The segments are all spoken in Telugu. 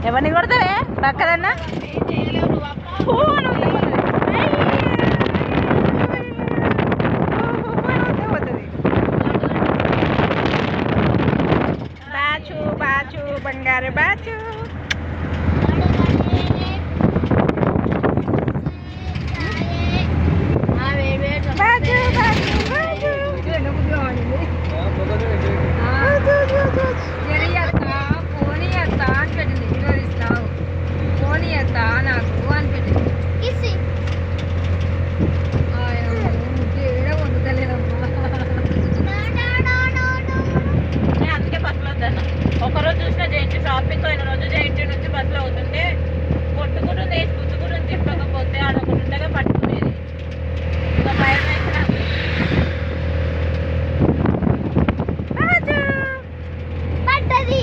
ఎవరిని కొడతావే పక్కదన్నా బాచు బాచు బంగారు బాచు బాచు బాచు ఒకరోజు చూసిన జయంతి షాపింగ్ అయిన రోజు జయంతి నుంచి బస్సులో అవుతుంటే కొట్టుకుంటూ వేసి గుద్దుకుంటూ తిప్పకపోతే అదొకటి ఉండగా పట్టుకునేది ఇంకా భయం వేసి పట్టది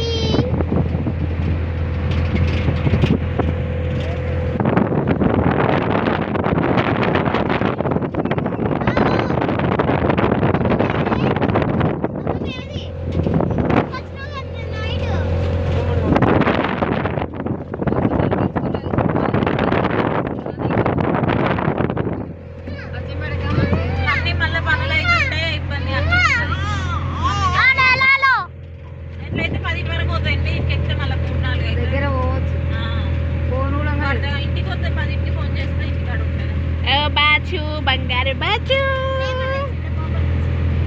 బాచు బంగారు బాచు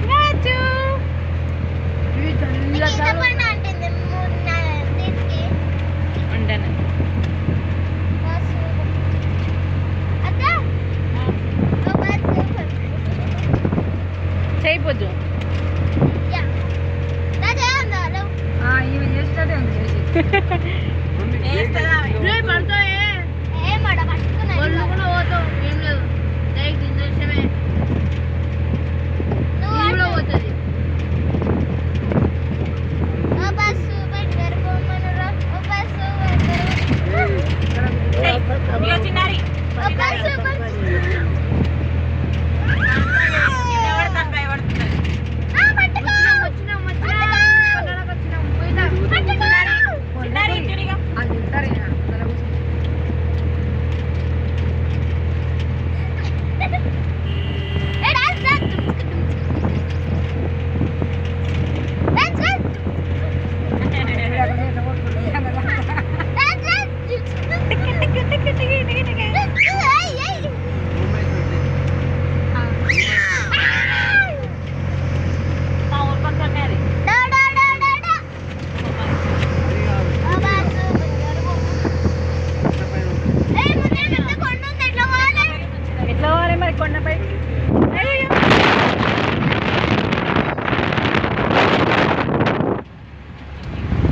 బాచు ఉండను చేయపోద్దు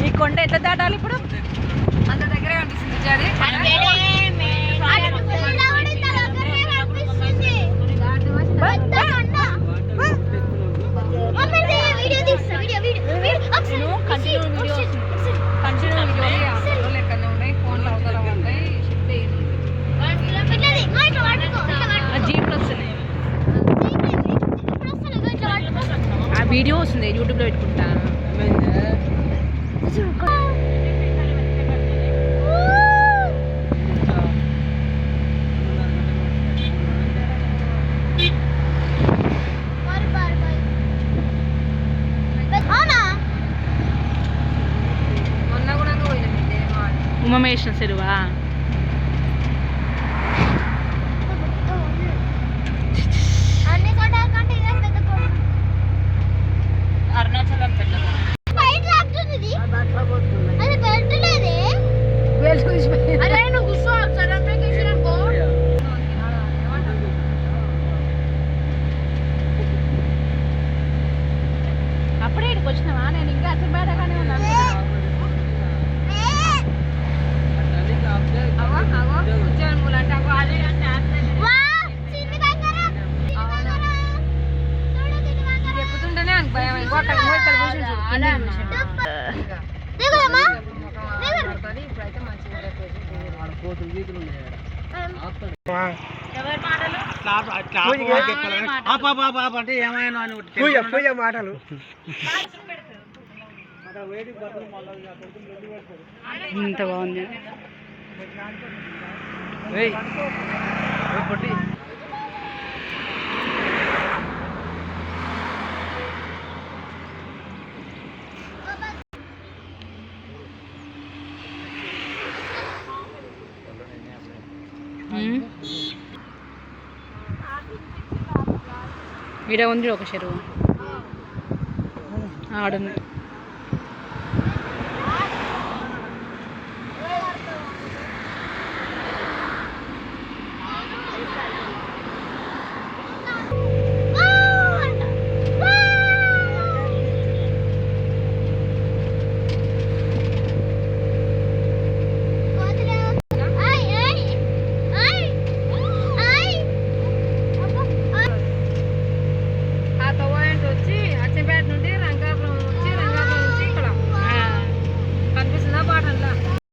ఈ కొండ ఎట్లా దాటాలి ఇప్పుడు అంత దగ్గర కనిపిస్తుంది జీప్లు వస్తున్నాయి ఆ వీడియో వస్తుంది యూట్యూబ్లో పెట్టుకుంటా ఉమమేశ్వర చెరువా అరుణాచలం అప్పుడే ఇక్కడికి వచ్చినావా నేను ఇంకా అచ్చబేటగానే ఉన్నాను చెప్పుతుంటేనే భయం అంటే ఏమైనా పూజ మాటలు ఇంత బాగుంది. ఏయ్ పొట్టి ఈడ ఉంది ఒక చెరువు ఆడుంది.